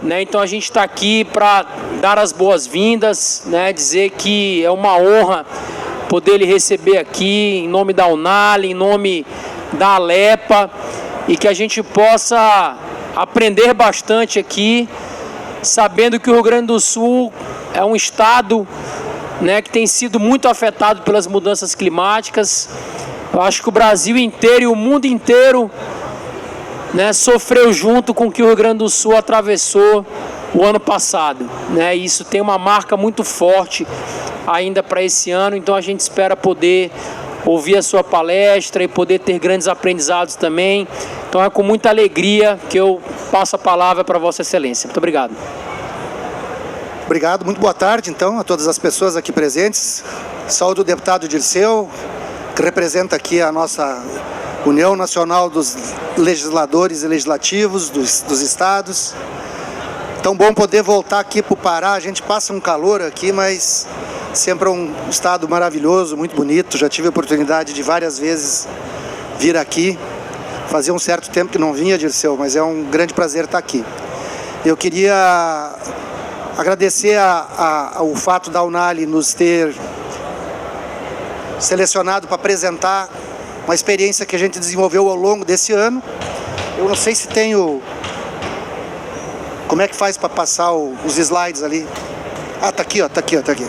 né? Então a gente está aqui para dar as boas-vindas, né? Dizer que é uma honra poder lhe receber aqui, em nome da Unali, em nome da Alepa, e que a gente possa aprender bastante aqui, sabendo que o Rio Grande do Sul é um estado, né, que tem sido muito afetado pelas mudanças climáticas. Eu acho que o Brasil inteiro e o mundo inteiro, né, sofreu junto com o que o Rio Grande do Sul atravessou o ano passado, né? E isso tem uma marca muito forte ainda para esse ano, então a gente espera poder ouvir a sua palestra e poder ter grandes aprendizados também. Então é com muita alegria que eu passo a palavra para Vossa Excelência. Muito obrigado. Obrigado, muito boa tarde então a todas as pessoas aqui presentes. Saúdo o deputado Dirceu, que representa aqui a nossa União Nacional dos Legisladores e Legislativos dos Estados. Tão bom poder voltar aqui para o Pará. A gente passa um calor aqui, mas sempre é um estado maravilhoso, muito bonito. Já tive a oportunidade de várias vezes vir aqui. Fazia um certo tempo que não vinha, Dirceu, mas é um grande prazer estar aqui. Eu queria agradecer o fato da Unali nos ter selecionado para apresentar uma experiência que a gente desenvolveu ao longo desse ano. Eu não sei se tenho... Como é que faz para passar os slides ali? Ah, tá aqui, ó, tá aqui, ó, tá aqui.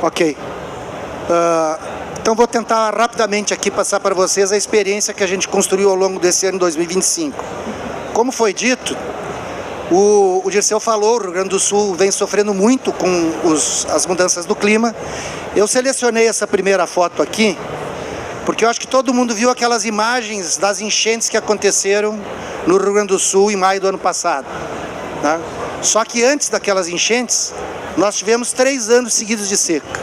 Ok. Então vou tentar rapidamente aqui passar para vocês a experiência que a gente construiu ao longo desse ano 2025. Como foi dito, o Dirceu falou, o Rio Grande do Sul vem sofrendo muito com as mudanças do clima. Eu selecionei essa primeira foto aqui, porque eu acho que todo mundo viu aquelas imagens das enchentes que aconteceram no Rio Grande do Sul em maio do ano passado, né? Só que antes daquelas enchentes, nós tivemos 3 anos seguidos de seca.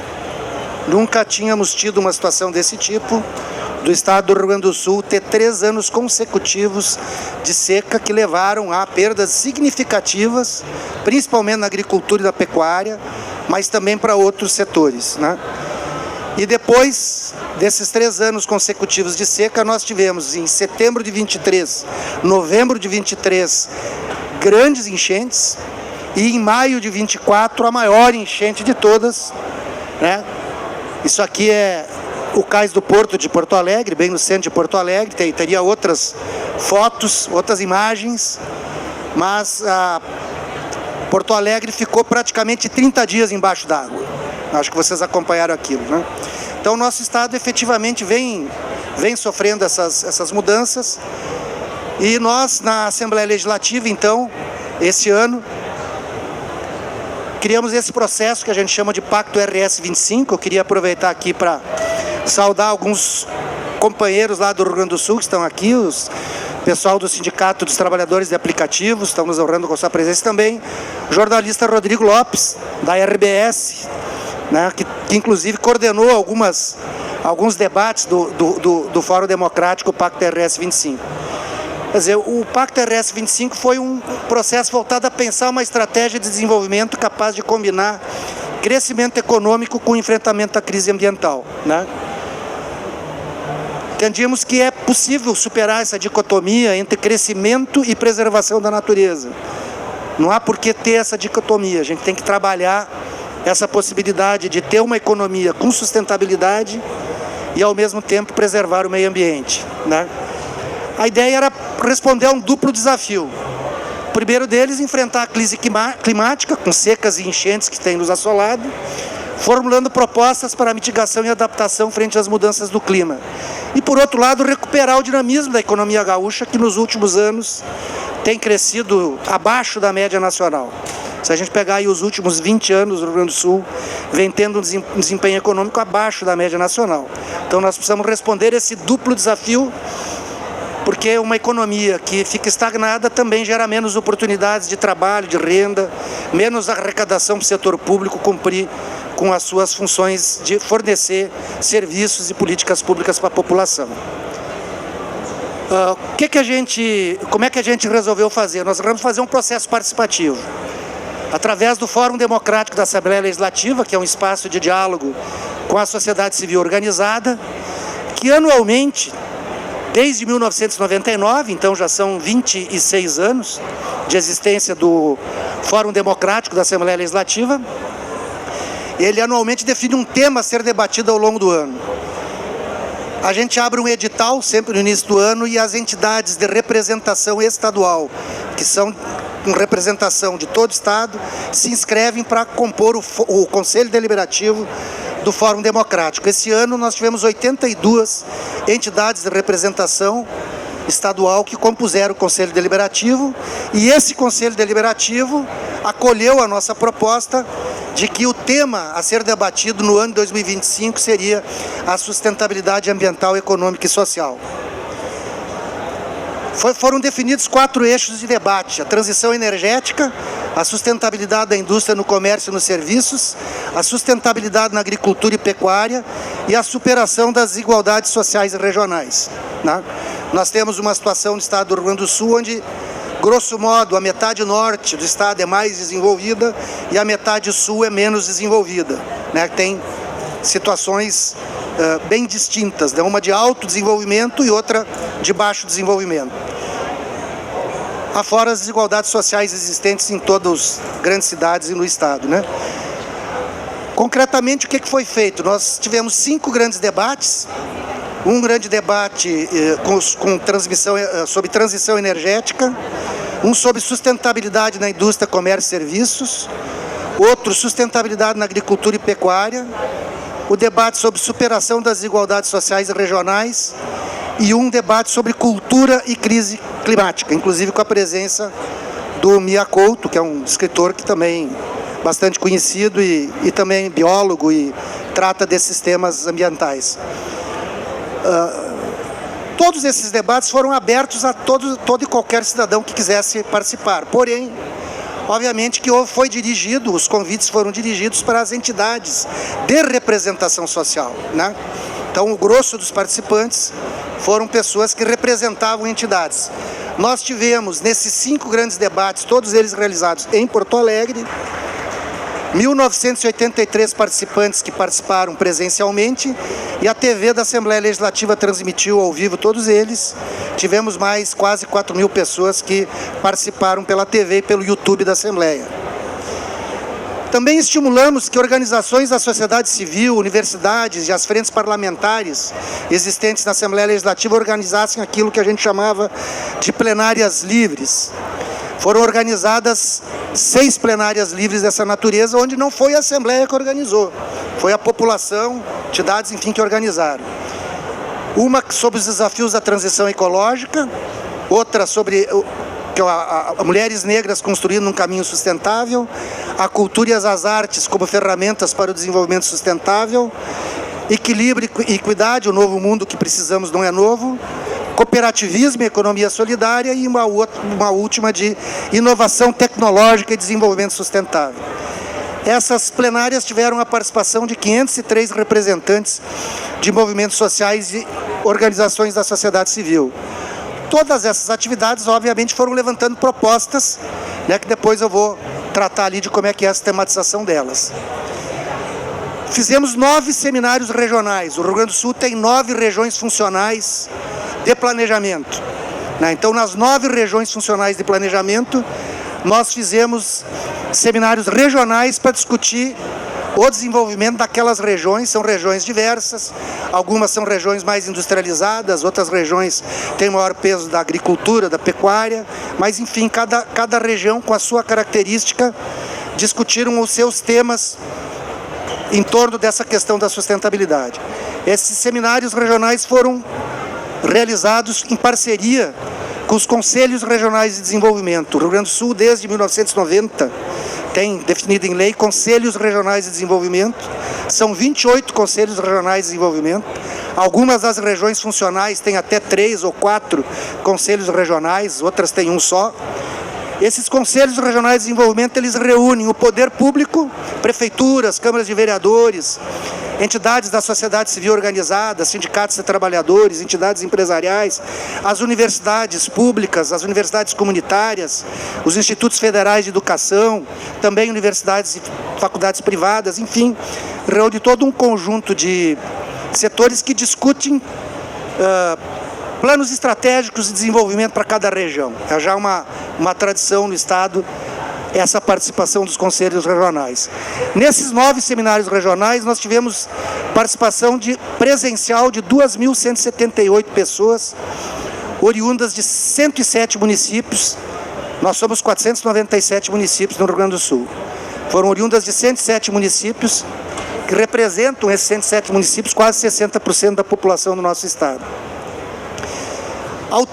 Nunca tínhamos tido uma situação desse tipo, do estado do Rio Grande do Sul ter 3 anos consecutivos de seca que levaram a perdas significativas, principalmente na agricultura e na pecuária, mas também para outros setores, né? E depois desses 3 anos consecutivos de seca, nós tivemos em setembro de 23, novembro de 23, grandes enchentes, e em maio de 24, a maior enchente de todas, né? Isso aqui é o cais do Porto de Porto Alegre, bem no centro de Porto Alegre. Teria outras fotos, outras imagens, mas Porto Alegre ficou praticamente 30 dias embaixo d'água. Acho que vocês acompanharam aquilo, né? Então o nosso estado efetivamente vem sofrendo essas mudanças, e nós na Assembleia Legislativa, então, esse ano, criamos esse processo que a gente chama de Pacto RS 25. Eu queria aproveitar aqui para saudar alguns companheiros lá do Rio Grande do Sul que estão aqui, o pessoal do Sindicato dos Trabalhadores de Aplicativos, estão nos honrando com sua presença também, o jornalista Rodrigo Lopes, da RBS, né, que inclusive coordenou alguns debates do Fórum Democrático Pacto RS 25. Quer dizer, o Pacto RS 25 foi um processo voltado a pensar uma estratégia de desenvolvimento capaz de combinar crescimento econômico com o enfrentamento da crise ambiental, né? Entendíamos que é possível superar essa dicotomia entre crescimento e preservação da natureza. Não há por que ter essa dicotomia. A gente tem que trabalhar essa possibilidade de ter uma economia com sustentabilidade e, ao mesmo tempo, preservar o meio ambiente, né? A ideia era responder a um duplo desafio. O primeiro deles, enfrentar a crise climática, com secas e enchentes que tem nos assolado, formulando propostas para a mitigação e adaptação frente às mudanças do clima. E, por outro lado, recuperar o dinamismo da economia gaúcha, que nos últimos anos tem crescido abaixo da média nacional. Se a gente pegar aí os últimos 20 anos, o Rio Grande do Sul vem tendo um desempenho econômico abaixo da média nacional. Então nós precisamos responder esse duplo desafio, porque uma economia que fica estagnada também gera menos oportunidades de trabalho, de renda, menos arrecadação para o setor público cumprir com as suas funções de fornecer serviços e políticas públicas para a população. Como é que a gente resolveu fazer? Nós resolvemos fazer um processo participativo. através do Fórum Democrático da Assembleia Legislativa, que é um espaço de diálogo com a sociedade civil organizada, que anualmente, desde 1999, então já são 26 anos de existência do Fórum Democrático da Assembleia Legislativa, ele anualmente define um tema a ser debatido ao longo do ano. A gente abre um edital sempre no início do ano e as entidades de representação estadual, que são com representação de todo o Estado, se inscrevem para compor o Conselho Deliberativo do Fórum Democrático. Esse ano nós tivemos 82 entidades de representação estadual que compuseram o Conselho Deliberativo, e esse Conselho Deliberativo acolheu a nossa proposta de que o tema a ser debatido no ano de 2025 seria a sustentabilidade ambiental, econômica e social. Foram definidos 4 eixos de debate: a transição energética, a sustentabilidade da indústria no comércio e nos serviços, a sustentabilidade na agricultura e pecuária e a superação das desigualdades sociais e regionais, né? Nós temos uma situação no estado do Rio Grande do Sul onde, grosso modo, a metade norte do estado é mais desenvolvida e a metade sul é menos desenvolvida, né? Tem situações bem distintas, né? Uma de alto desenvolvimento e outra de baixo desenvolvimento. Afora as desigualdades sociais existentes em todas as grandes cidades e no estado, né? Concretamente, o que foi feito? Nós tivemos 5 grandes debates. Um grande debate sobre transição energética, um sobre sustentabilidade na indústria, comércio e serviços, outro sustentabilidade na agricultura e pecuária, o debate sobre superação das desigualdades sociais e regionais e um debate sobre cultura e crise climática, inclusive com a presença do Mia Couto, que é um escritor que também é bastante conhecido e também biólogo e trata desses temas ambientais. Todos esses debates foram abertos a todo e qualquer cidadão que quisesse participar, porém, obviamente que os convites foram dirigidos para as entidades de representação social, né? Então, o grosso dos participantes foram pessoas que representavam entidades. Nós tivemos, nesses 5 grandes debates, todos eles realizados em Porto Alegre, 1.983 participantes que participaram presencialmente e a TV da Assembleia Legislativa transmitiu ao vivo todos eles. Tivemos mais quase 4.000 pessoas que participaram pela TV e pelo YouTube da Assembleia. Também estimulamos que organizações da sociedade civil, universidades e as frentes parlamentares existentes na Assembleia Legislativa organizassem aquilo que a gente chamava de plenárias livres. Foram organizadas 6 plenárias livres dessa natureza, onde não foi a Assembleia que organizou, foi a população, entidades, enfim, que organizaram. Uma sobre os desafios da transição ecológica, outra sobre mulheres negras construindo um caminho sustentável, a cultura e as artes como ferramentas para o desenvolvimento sustentável, equilíbrio e equidade, o novo mundo que precisamos não é novo, cooperativismo e economia solidária e uma última de inovação tecnológica e desenvolvimento sustentável. Essas plenárias tiveram a participação de 503 representantes de movimentos sociais e organizações da sociedade civil. Todas essas atividades, obviamente, foram levantando propostas, né, que depois eu vou tratar ali de como é que é a sistematização delas. Fizemos 9 seminários regionais. O Rio Grande do Sul tem 9 regiões funcionais de planejamento, né? Então, nas 9 regiões funcionais de planejamento, nós fizemos seminários regionais para discutir o desenvolvimento daquelas regiões. São regiões diversas, algumas são regiões mais industrializadas, outras regiões têm maior peso da agricultura, da pecuária, mas enfim, cada região com a sua característica discutiram os seus temas em torno dessa questão da sustentabilidade. Esses seminários regionais foram realizados em parceria com os Conselhos Regionais de Desenvolvimento. O Rio Grande do Sul, desde 1990, tem definido em lei Conselhos Regionais de Desenvolvimento. São 28 Conselhos Regionais de Desenvolvimento. Algumas das regiões funcionais têm até 3 ou 4 Conselhos Regionais, outras têm um só. Esses Conselhos Regionais de Desenvolvimento, eles reúnem o poder público, prefeituras, câmaras de vereadores, entidades da sociedade civil organizada, sindicatos de trabalhadores, entidades empresariais, as universidades públicas, as universidades comunitárias, os institutos federais de educação, também universidades e faculdades privadas, enfim, reúne todo um conjunto de setores que discutem planos estratégicos de desenvolvimento para cada região. É já uma tradição no Estado essa participação dos conselhos regionais. Nesses 9 seminários regionais, nós tivemos participação presencial de 2.178 pessoas, oriundas de 107 municípios. Nós somos 497 municípios no Rio Grande do Sul. Foram oriundas de 107 municípios, que representam esses 107 municípios quase 60% da população do nosso estado. Ao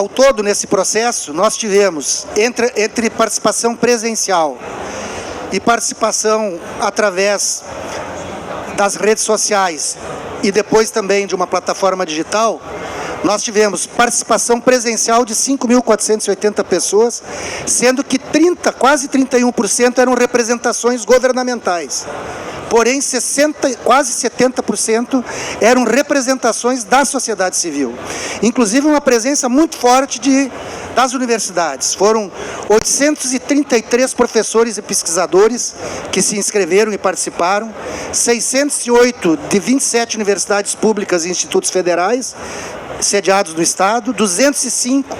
todo, nesse processo, nós tivemos, entre participação presencial e participação através das redes sociais e depois também de uma plataforma digital, nós tivemos participação presencial de 5.480 pessoas, sendo que quase 31% eram representações governamentais. Porém, quase 70% eram representações da sociedade civil. Inclusive, uma presença muito forte das universidades. Foram 833 professores e pesquisadores que se inscreveram e participaram, 608 de 27 universidades públicas e institutos federais, sediados no Estado, 205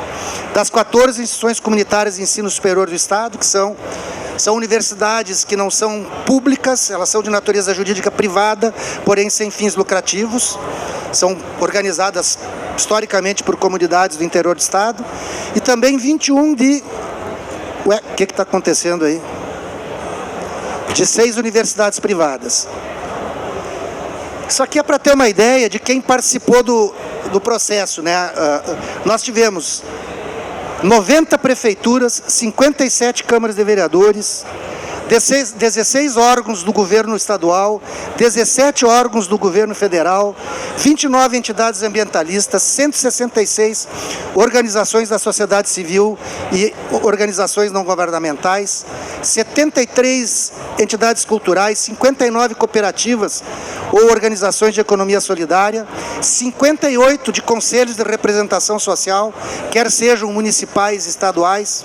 das 14 instituições comunitárias de ensino superior do Estado, que são universidades que não são públicas, elas são de natureza jurídica privada, porém sem fins lucrativos, são organizadas historicamente por comunidades do interior do Estado, e também 21 o que está acontecendo aí? De 6 universidades privadas. Isso aqui é para ter uma ideia de quem participou do processo, né? Nós tivemos 90 prefeituras, 57 câmaras de vereadores, 16 órgãos do governo estadual, 17 órgãos do governo federal, 29 entidades ambientalistas, 166 organizações da sociedade civil e organizações não governamentais, 73 entidades culturais, 59 cooperativas ou organizações de economia solidária, 58 de conselhos de representação social, quer sejam municipais, estaduais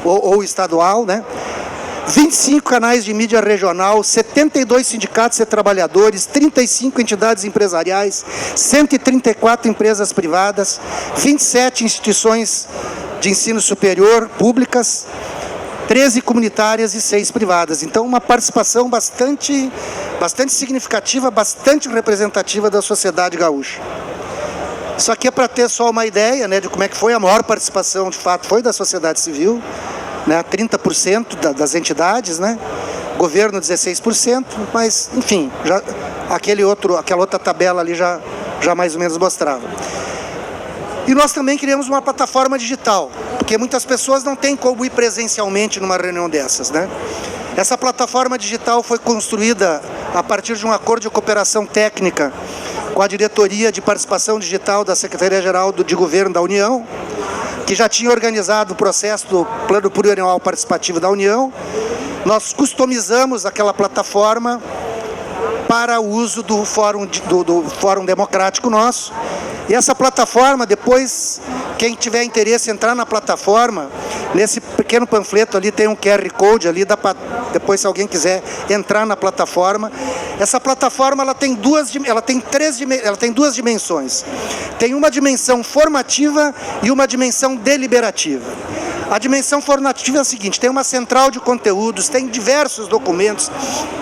ou estadual, né? 25 canais de mídia regional, 72 sindicatos de trabalhadores, 35 entidades empresariais, 134 empresas privadas, 27 instituições de ensino superior públicas, 13 comunitárias e 6 privadas. Então, uma participação bastante significativa, bastante representativa da sociedade gaúcha. Isso aqui é para ter só uma ideia, né, de como é que foi. A maior participação, de fato, foi da sociedade civil, né, 30% das entidades, né, governo 16%, mas, enfim, aquela outra tabela ali já mais ou menos mostrava. E nós também criamos uma plataforma digital, porque muitas pessoas não têm como ir presencialmente numa reunião dessas, né? Essa plataforma digital foi construída a partir de um acordo de cooperação técnica com a Diretoria de Participação Digital da Secretaria-Geral de Governo da União, que já tinha organizado o processo do Plano Plurianual Participativo da União. Nós customizamos aquela plataforma para o uso do Fórum Democrático nosso. E essa plataforma, depois, quem tiver interesse em entrar na plataforma, nesse pequeno panfleto ali tem um QR Code ali, depois se alguém quiser entrar na plataforma. Essa plataforma ela tem duas dimensões. Tem uma dimensão formativa e uma dimensão deliberativa. A dimensão formativa é a seguinte: tem uma central de conteúdos, tem diversos documentos,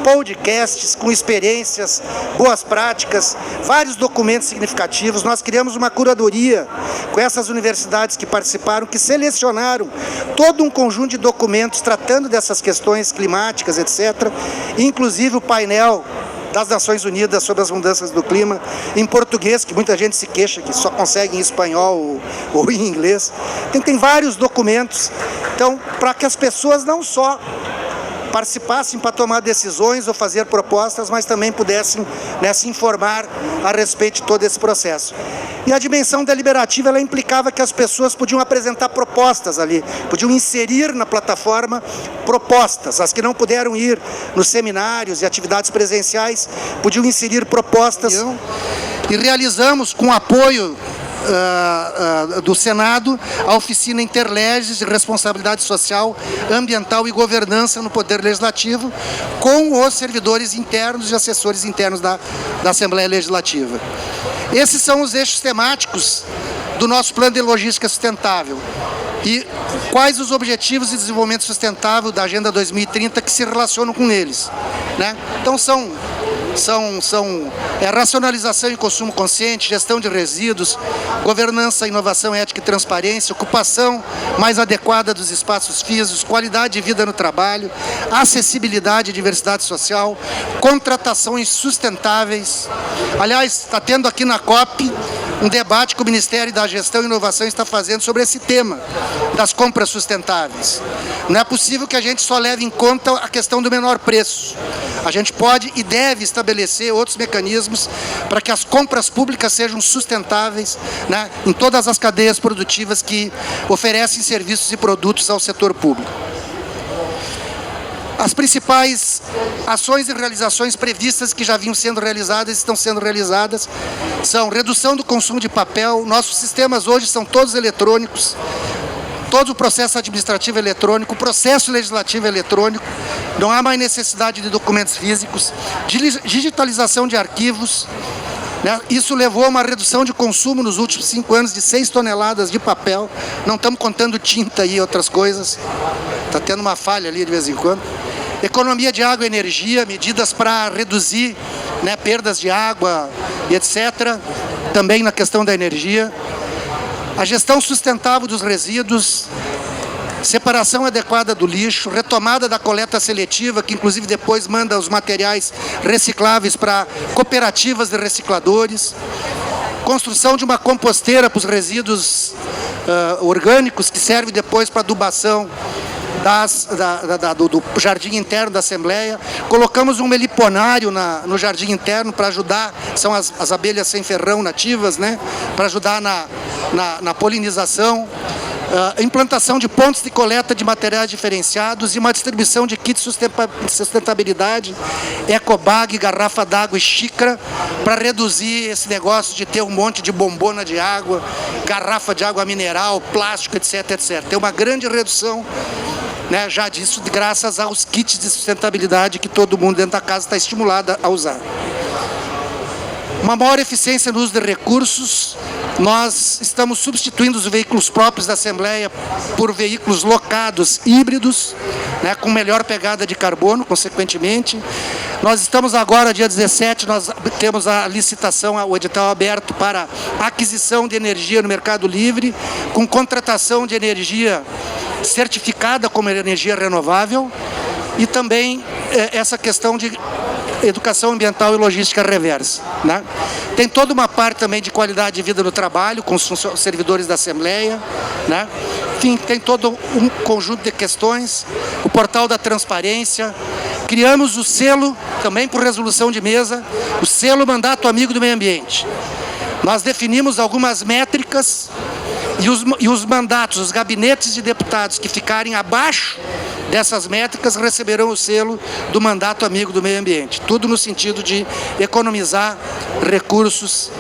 podcasts com experiências, boas práticas, vários documentos significativos. Nós criamos uma curadoria com essas universidades que participaram, que selecionaram todo um conjunto de documentos tratando dessas questões climáticas, etc. Inclusive o painel das Nações Unidas sobre as mudanças do clima, em português, que muita gente se queixa que só consegue em espanhol ou em inglês. Tem vários documentos, então, para que as pessoas não só participassem para tomar decisões ou fazer propostas, mas também pudessem, né, se informar a respeito de todo esse processo. E a dimensão deliberativa, ela implicava que as pessoas podiam apresentar propostas ali, podiam inserir na plataforma propostas. As que não puderam ir nos seminários e atividades presenciais, podiam inserir propostas. E realizamos, com apoio do Senado, a oficina Interleges de Responsabilidade Social, Ambiental e Governança no Poder Legislativo, com os servidores internos e assessores internos da Assembleia Legislativa. Esses são os eixos temáticos do nosso Plano de Logística Sustentável. E quais os objetivos de desenvolvimento sustentável da Agenda 2030 que se relacionam com eles, né? Então são racionalização e consumo consciente, gestão de resíduos, governança, inovação, ética e transparência, ocupação mais adequada dos espaços físicos, qualidade de vida no trabalho, acessibilidade e diversidade social, contratações sustentáveis. Aliás, está tendo aqui na COP um debate que o Ministério da Gestão e Inovação está fazendo sobre esse tema das compras sustentáveis. Não é possível que a gente só leve em conta a questão do menor preço. A gente pode e deve estabelecer outros mecanismos para que as compras públicas sejam sustentáveis, né, em todas as cadeias produtivas que oferecem serviços e produtos ao setor público. As principais ações e realizações previstas que já vinham sendo realizadas e estão sendo realizadas são redução do consumo de papel. Nossos sistemas hoje são todos eletrônicos, todo o processo administrativo eletrônico, o processo legislativo eletrônico, não há mais necessidade de documentos físicos, digitalização de arquivos, né? Isso levou a uma redução de consumo nos últimos 5 anos de 6 toneladas de papel, não estamos contando tinta e outras coisas, está tendo uma falha ali de vez em quando. Economia de água e energia, medidas para reduzir, né, perdas de água e etc., também na questão da energia. A gestão sustentável dos resíduos, separação adequada do lixo, retomada da coleta seletiva, que inclusive depois manda os materiais recicláveis para cooperativas de recicladores, construção de uma composteira para os resíduos orgânicos, que serve depois para adubação do jardim interno da Assembleia. Colocamos um meliponário no jardim interno para ajudar, são as abelhas sem ferrão nativas, né, para ajudar na polinização. Implantação de pontos de coleta de materiais diferenciados e uma distribuição de kits de sustentabilidade, ecobag, garrafa d'água e xícara, para reduzir esse negócio de ter um monte de bombona de água, garrafa de água mineral, plástico, etc, etc. Tem uma grande redução, né, já disso, graças aos kits de sustentabilidade que todo mundo dentro da casa está estimulado a usar. Uma maior eficiência no uso de recursos. Nós estamos substituindo os veículos próprios da Assembleia por veículos locados híbridos, né, com melhor pegada de carbono, consequentemente. Nós estamos agora, dia 17, nós temos a licitação, o edital aberto para aquisição de energia no Mercado Livre, com contratação de energia certificada como energia renovável, e também essa questão de educação ambiental e logística reversa, né? Tem toda uma parte também de qualidade de vida no trabalho, com os servidores da Assembleia, né? Enfim, tem todo um conjunto de questões, o portal da transparência. Criamos o selo, também por resolução de mesa, o selo Mandato Amigo do Meio Ambiente. Nós definimos algumas métricas e os mandatos, os gabinetes de deputados que ficarem abaixo dessas métricas receberão o selo do Mandato Amigo do Meio Ambiente. Tudo no sentido de economizar recursos,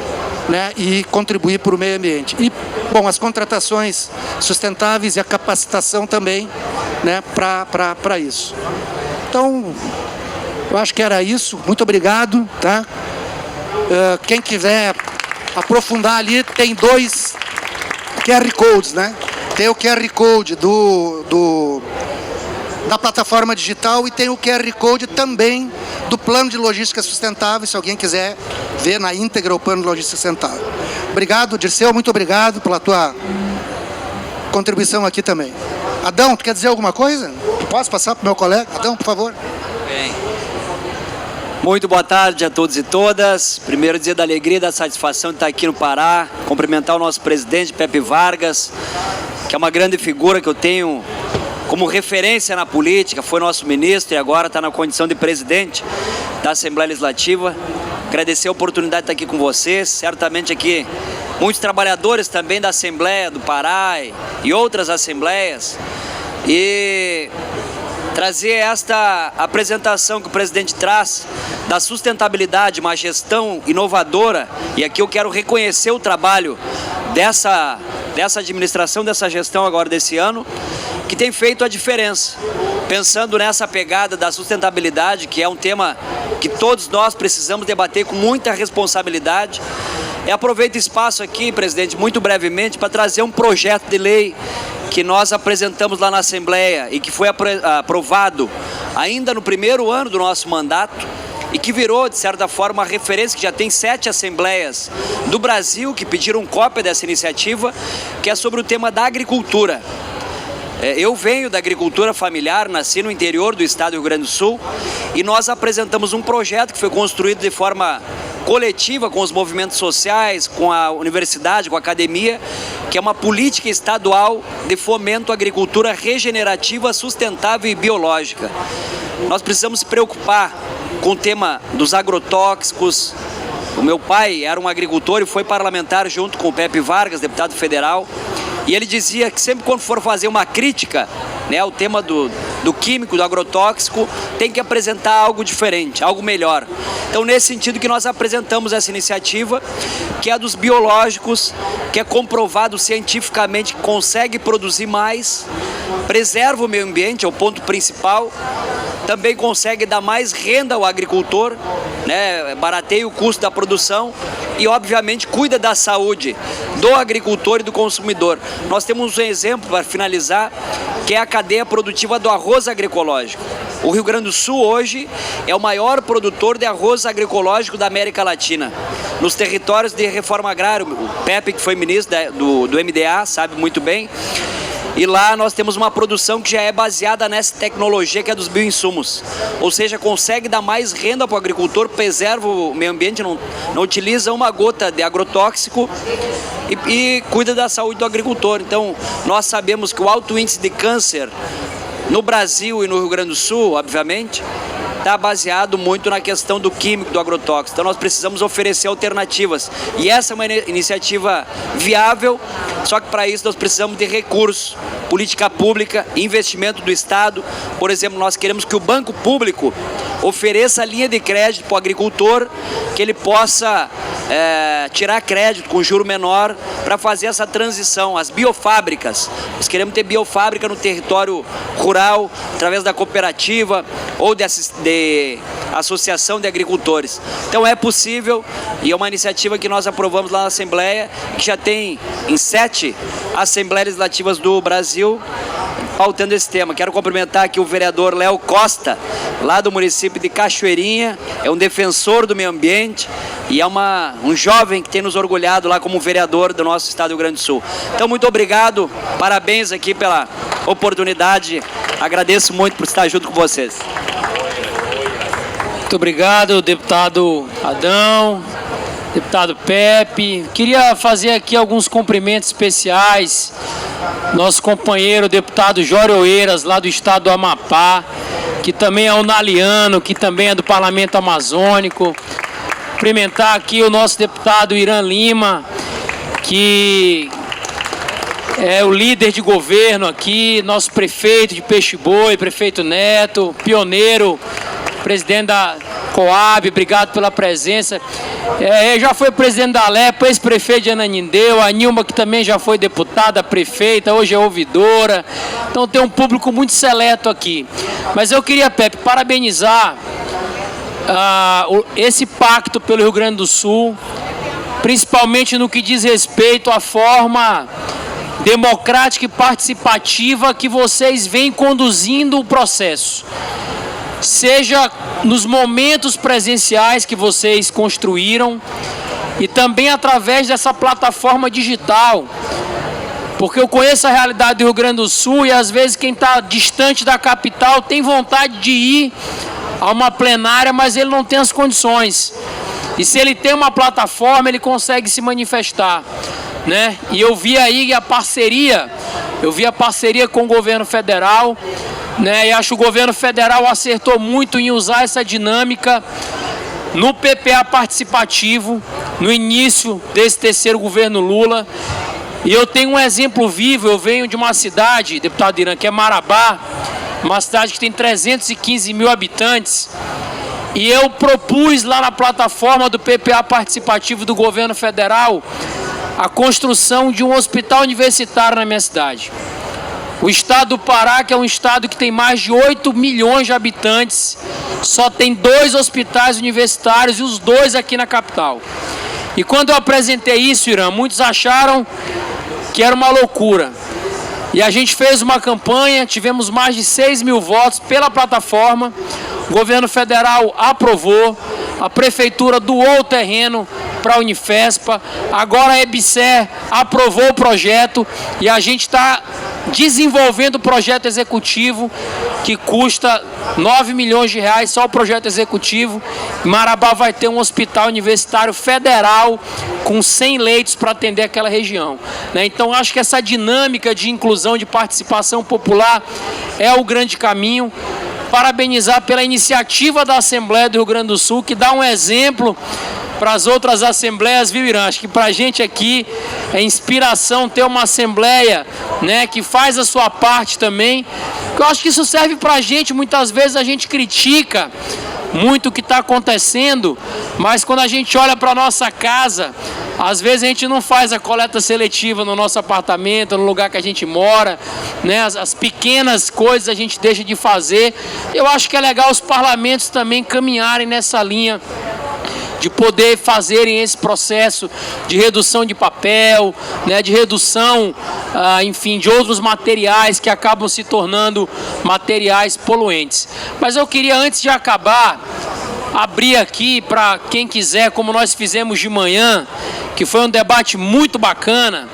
né, e contribuir para o meio ambiente. E, bom, as contratações sustentáveis e a capacitação também, né, para isso. Então, eu acho que era isso. Muito obrigado, tá? Quem quiser aprofundar ali, tem 2 QR Codes, né? Tem o QR Code da plataforma digital e tem o QR Code também do Plano de Logística Sustentável, se alguém quiser ver na íntegra o Plano de Logística Sustentável. Obrigado, Dirceu, muito obrigado pela tua contribuição aqui também. Adão, tu quer dizer alguma coisa? Posso passar para o meu colega? Adão, por favor. Bem. Muito boa tarde a todos e todas. Primeiro, dizer da alegria e da satisfação de estar aqui no Pará, cumprimentar o nosso presidente, Pepe Vargas, que é uma grande figura que eu tenho como referência na política, foi nosso ministro e agora está na condição de presidente da Assembleia Legislativa. Agradecer a oportunidade de estar aqui com vocês, certamente aqui muitos trabalhadores também da Assembleia do Pará e outras assembleias, e trazer esta apresentação que o presidente traz da sustentabilidade, uma gestão inovadora, e aqui eu quero reconhecer o trabalho dessa administração, dessa gestão agora desse ano, que tem feito a diferença, pensando nessa pegada da sustentabilidade, que é um tema que todos nós precisamos debater com muita responsabilidade. E aproveito o espaço aqui, presidente, muito brevemente, para trazer um projeto de lei que nós apresentamos lá na Assembleia e que foi aprovado ainda no primeiro ano do nosso mandato e que virou, de certa forma, uma referência, que já tem 7 assembleias do Brasil que pediram cópia dessa iniciativa, que é sobre o tema da agricultura. Eu venho da agricultura familiar, nasci no interior do estado do Rio Grande do Sul, e nós apresentamos um projeto que foi construído de forma coletiva com os movimentos sociais, com a universidade, com a academia, que é uma política estadual de fomento à agricultura regenerativa, sustentável e biológica. Nós precisamos se preocupar com o tema dos agrotóxicos. O meu pai era um agricultor e foi parlamentar junto com o Pepe Vargas, deputado federal, e ele dizia que sempre quando for fazer uma crítica, né, o tema do químico, do agrotóxico, tem que apresentar algo diferente, algo melhor. Então, nesse sentido que nós apresentamos essa iniciativa, que é a dos biológicos, que é comprovado cientificamente que consegue produzir mais, preserva o meio ambiente, é o ponto principal, também consegue dar mais renda ao agricultor, né, barateia o custo da produção e, obviamente, cuida da saúde do agricultor e do consumidor. Nós temos um exemplo, para finalizar, que é a cadeia produtiva do arroz agroecológico. O Rio Grande do Sul hoje é o maior produtor de arroz agroecológico da América Latina. Nos territórios de reforma agrária, o Pepe, que foi ministro do MDA, sabe muito bem, e lá nós temos uma produção que já é baseada nessa tecnologia que é dos bioinsumos. Ou seja, consegue dar mais renda para o agricultor, preserva o meio ambiente, não utiliza uma gota de agrotóxico e cuida da saúde do agricultor. Então, nós sabemos que o alto índice de câncer no Brasil e no Rio Grande do Sul, obviamente, está baseado muito na questão do químico, do agrotóxico. Então nós precisamos oferecer alternativas. E essa é uma iniciativa viável, só que para isso nós precisamos de recursos, política pública, investimento do Estado. Por exemplo, nós queremos que o Banco Público ofereça linha de crédito para o agricultor, que ele possa tirar crédito com juro menor para fazer essa transição. As biofábricas, nós queremos ter biofábrica no território rural, através da cooperativa ou de associação de agricultores. Então é possível, e é uma iniciativa que nós aprovamos lá na Assembleia, que já tem em 7 Assembleias Legislativas do Brasil pautando esse tema. Quero cumprimentar aqui o vereador Léo Costa, lá do município de Cachoeirinha, é um defensor do meio ambiente e é um jovem que tem nos orgulhado lá como vereador do nosso estado do Rio Grande do Sul. Então, muito obrigado, parabéns aqui pela oportunidade, agradeço muito por estar junto com vocês. Muito obrigado, deputado Adão, deputado Pepe. Queria fazer aqui alguns cumprimentos especiais. Nosso companheiro, deputado Jório Oeiras, lá do estado do Amapá, que também é unaliano, que também é do Parlamento Amazônico. Cumprimentar aqui o nosso deputado Irã Lima, que é o líder de governo aqui, nosso prefeito de Peixe-Boi, prefeito Neto, pioneiro, presidente da Coab, obrigado pela presença. Já foi presidente da Alepa, ex-prefeito de Ananindeu, a Nilma, que também já foi deputada, prefeita, hoje é ouvidora. Então tem um público muito seleto aqui. Mas eu queria, Pepe, parabenizar esse pacto pelo Rio Grande do Sul, principalmente no que diz respeito à forma democrática e participativa que vocês vêm conduzindo o processo. Seja nos momentos presenciais que vocês construíram e também através dessa plataforma digital, porque eu conheço a realidade do Rio Grande do Sul e às vezes quem está distante da capital tem vontade de ir a uma plenária, mas ele não tem as condições. E se ele tem uma plataforma, ele consegue se manifestar, né? E eu vi aí a parceria Eu vi a parceria com o governo federal, né? E acho que o governo federal acertou muito em usar essa dinâmica no PPA participativo, no início desse terceiro governo Lula. E eu tenho um exemplo vivo, eu venho de uma cidade, deputado Irã, que é Marabá, uma cidade que tem 315 mil habitantes, e eu propus lá na plataforma do PPA participativo do governo federal a construção de um hospital universitário na minha cidade. O estado do Pará, que é um estado que tem mais de 8 milhões de habitantes, só tem 2 hospitais universitários e os 2 aqui na capital. E quando eu apresentei isso, Irã, muitos acharam que era uma loucura. E a gente fez uma campanha, tivemos mais de 6 mil votos pela plataforma, o governo federal aprovou, a prefeitura doou o terreno para a Unifespa, agora a EBSER aprovou o projeto e a gente está desenvolvendo o projeto executivo que custa 9 milhões de reais, só o projeto executivo. Marabá vai ter um hospital universitário federal com 100 leitos para atender aquela região, né? Então acho que essa dinâmica de inclusão, de participação popular é o grande caminho. Parabenizar pela iniciativa da Assembleia do Rio Grande do Sul, que dá um exemplo para as outras assembleias, viu, Irã? Acho que para a gente aqui é inspiração ter uma assembleia, né, que faz a sua parte também. Eu acho que isso serve para a gente. Muitas vezes a gente critica muito o que está acontecendo, mas quando a gente olha para a nossa casa, às vezes a gente não faz a coleta seletiva no nosso apartamento, no lugar que a gente mora, né? As pequenas coisas a gente deixa de fazer. Eu acho que é legal os parlamentos também caminharem nessa linha de poder fazerem esse processo de redução de papel, né, de redução, enfim, de outros materiais que acabam se tornando materiais poluentes. Mas eu queria, antes de acabar, abrir aqui para quem quiser, como nós fizemos de manhã, que foi um debate muito bacana.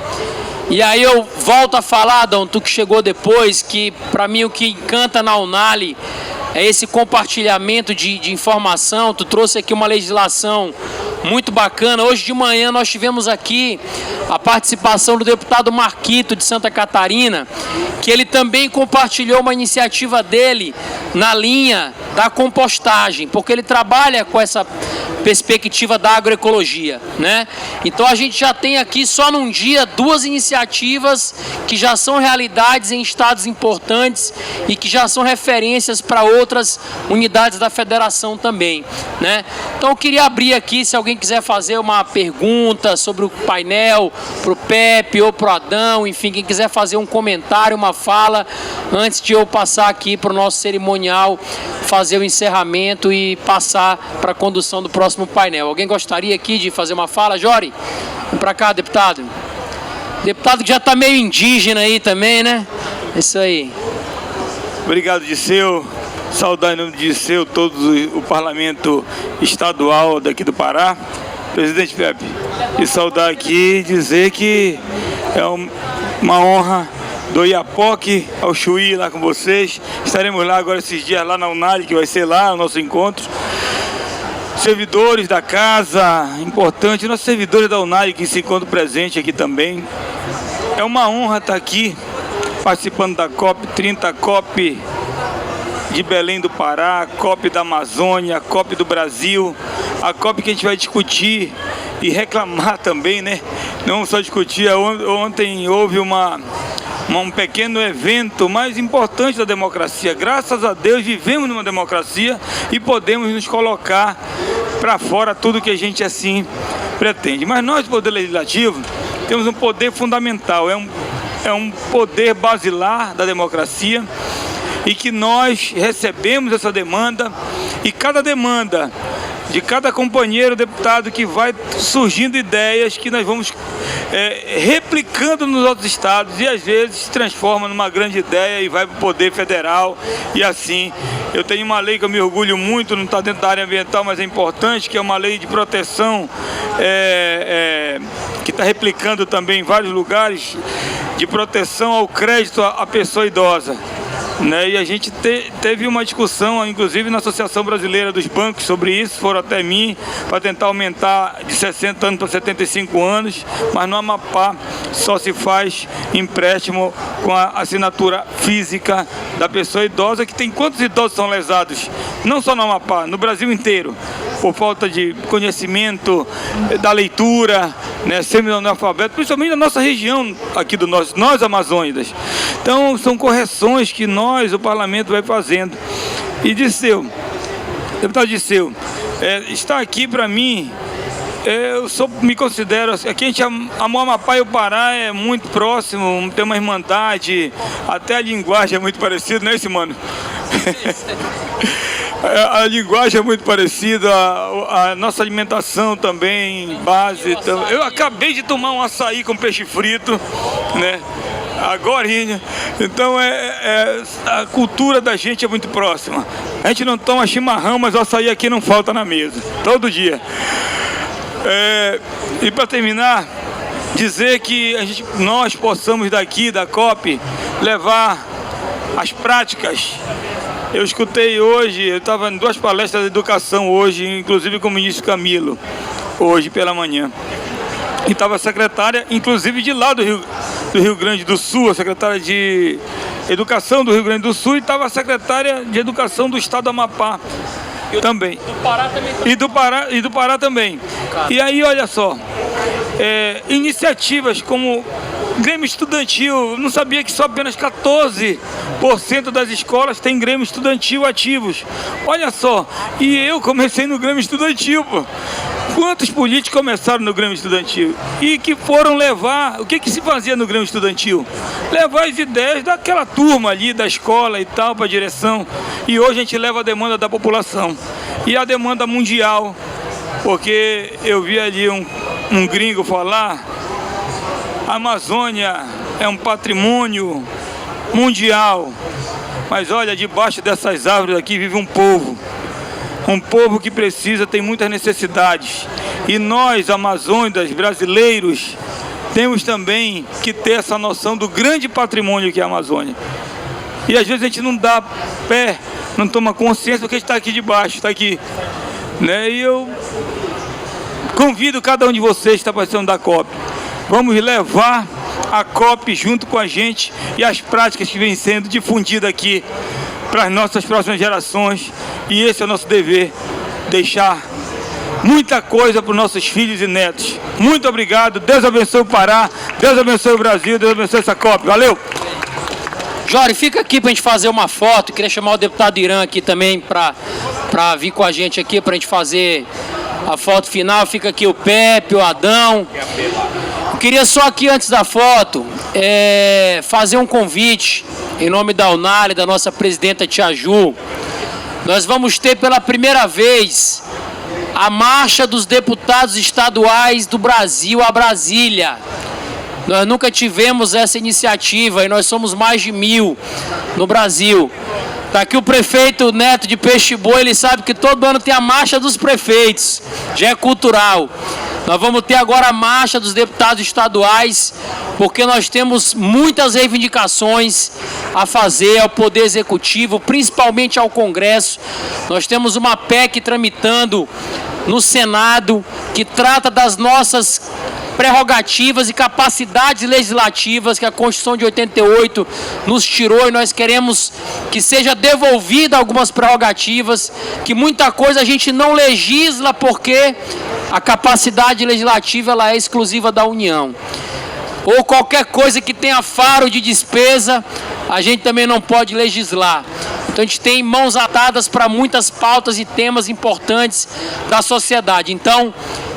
E aí eu volto a falar, Adão, tu que chegou depois, que para mim o que encanta na Unali é esse compartilhamento de informação. Tu trouxe aqui uma legislação muito bacana. Hoje de manhã nós tivemos aqui a participação do deputado Marquito de Santa Catarina, que ele também compartilhou uma iniciativa dele na linha da compostagem, porque ele trabalha com essa perspectiva da agroecologia, né? Então a gente já tem aqui só num dia 2 iniciativas que já são realidades em estados importantes e que já são referências para outras unidades da federação também, né? Então eu queria abrir aqui, se alguém quiser fazer uma pergunta sobre o painel pro Pepe ou pro Adão, enfim, quem quiser fazer um comentário, uma fala, antes de eu passar aqui para o nosso cerimonial, fazer o encerramento e passar para a condução do próximo painel. Alguém gostaria aqui de fazer uma fala? Jori, vem para cá, deputado. Deputado que já está meio indígena aí também, né? Isso aí. Obrigado, Disseu. Saudar em nome de Disseu todo o parlamento estadual daqui do Pará. Presidente Pepe, e saudar aqui e dizer que é uma honra do Iapoque ao Chuí lá com vocês. Estaremos lá agora esses dias lá na Unali, que vai ser lá o nosso encontro. Servidores da casa, importante, nossos servidores da Unali que se encontram presentes aqui também. É uma honra estar aqui participando da COP 30, COP de Belém do Pará, COP da Amazônia, COP do Brasil, a COP que a gente vai discutir e reclamar também, né? Não só discutir. Ontem houve um pequeno evento mais importante da democracia. Graças a Deus vivemos numa democracia e podemos nos colocar para fora tudo que a gente assim pretende. Mas nós, Poder Legislativo, temos um poder fundamental, é um poder basilar da democracia, e que nós recebemos essa demanda, e cada demanda de cada companheiro deputado que vai surgindo ideias que nós vamos replicando nos outros estados, e às vezes se transforma numa grande ideia e vai para o Poder Federal. E assim, eu tenho uma lei que eu me orgulho muito, não está dentro da área ambiental, mas é importante, que é uma lei de proteção, que está replicando também em vários lugares, de proteção ao crédito à pessoa idosa. né? E a gente teve uma discussão, inclusive na Associação Brasileira dos Bancos, sobre isso, foram até mim, para tentar aumentar de 60 anos para 75 anos, mas no Amapá só se faz empréstimo com a assinatura física da pessoa idosa, que tem quantos idosos são lesados? Não só no Amapá, no Brasil inteiro, por falta de conhecimento da leitura, né, semi-analfabeto, principalmente na nossa região aqui nós amazônidas. Então são correções que nós, o parlamento, vai fazendo. E Dirceu, deputado Dirceu, está aqui para mim, me considero, aqui a gente, o Amapá e o Pará é muito próximo, tem uma irmandade, até a linguagem é muito parecida, não é isso, mano? A linguagem é muito parecida, a nossa alimentação também, base. Eu acabei de tomar um açaí com peixe frito, né? Agorinha. Então a cultura da gente é muito próxima. A gente não toma chimarrão, mas o açaí aqui não falta na mesa, todo dia. E para terminar, dizer que nós possamos daqui da COP levar as práticas. Eu escutei hoje, eu estava em 2 palestras de educação hoje, inclusive com o ministro Camilo, hoje pela manhã. E estava a secretária, inclusive de lá do Rio Grande do Sul, a secretária de Educação do Rio Grande do Sul, e estava a secretária de Educação do Estado do Amapá também. Do Pará também. E do Pará também. E aí, olha só, iniciativas como Grêmio Estudantil, não sabia que só apenas 14% das escolas têm Grêmio Estudantil ativos. Olha só, e eu comecei no Grêmio Estudantil, pô. Quantos políticos começaram no Grêmio Estudantil? E que foram levar, o que se fazia no Grêmio Estudantil? Levar as ideias daquela turma ali, da escola e tal, para a direção. E hoje a gente leva a demanda da população. E a demanda mundial, porque eu vi ali um gringo falar, a Amazônia é um patrimônio mundial, mas olha, debaixo dessas árvores aqui vive um povo que precisa, tem muitas necessidades, e nós, amazônidas, brasileiros, temos também que ter essa noção do grande patrimônio que é a Amazônia. E às vezes a gente não dá pé, não toma consciência porque a gente está aqui debaixo, está aqui, né? E eu convido cada um de vocês que está participando da COP, vamos levar a COP junto com a gente e as práticas que vêm sendo difundidas aqui para as nossas próximas gerações. E esse é o nosso dever, deixar muita coisa para os nossos filhos e netos. Muito obrigado, Deus abençoe o Pará, Deus abençoe o Brasil, Deus abençoe essa COP. Valeu! Jório, fica aqui para a gente fazer uma foto. Queria chamar o deputado Irã aqui também para vir com a gente aqui, para a gente fazer a foto final. Fica aqui o Pepe, o Adão. Eu queria só aqui, antes da foto, fazer um convite em nome da Unali, da nossa presidenta Tia Ju. Nós vamos ter pela primeira vez a Marcha dos Deputados Estaduais do Brasil a Brasília. Nós nunca tivemos essa iniciativa e nós somos mais de 1.000 no Brasil. Está aqui o prefeito Neto de Peixe-Boi, ele sabe que todo ano tem a Marcha dos Prefeitos, já é cultural. Nós vamos ter agora a Marcha dos Deputados Estaduais, porque nós temos muitas reivindicações a fazer ao Poder Executivo, principalmente ao Congresso. Nós temos uma PEC tramitando no Senado, que trata das nossas prerrogativas e capacidades legislativas que a Constituição de 88 nos tirou, e nós queremos que seja devolvida algumas prerrogativas, que muita coisa a gente não legisla porque a capacidade legislativa ela é exclusiva da União. Ou qualquer coisa que tenha faro de despesa, a gente também não pode legislar. Então a gente tem mãos atadas para muitas pautas e temas importantes da sociedade. Então,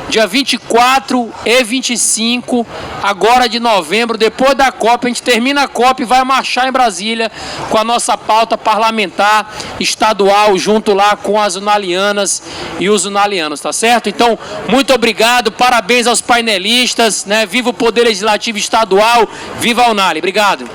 dia 24 e 25, agora de novembro, depois da COP, a gente termina a COP e vai marchar em Brasília com a nossa pauta parlamentar estadual, junto lá com as unalianas e os unalianos, tá certo? Então, muito obrigado, parabéns aos painelistas, né? Viva o Poder Legislativo Estadual, viva a Unali, obrigado.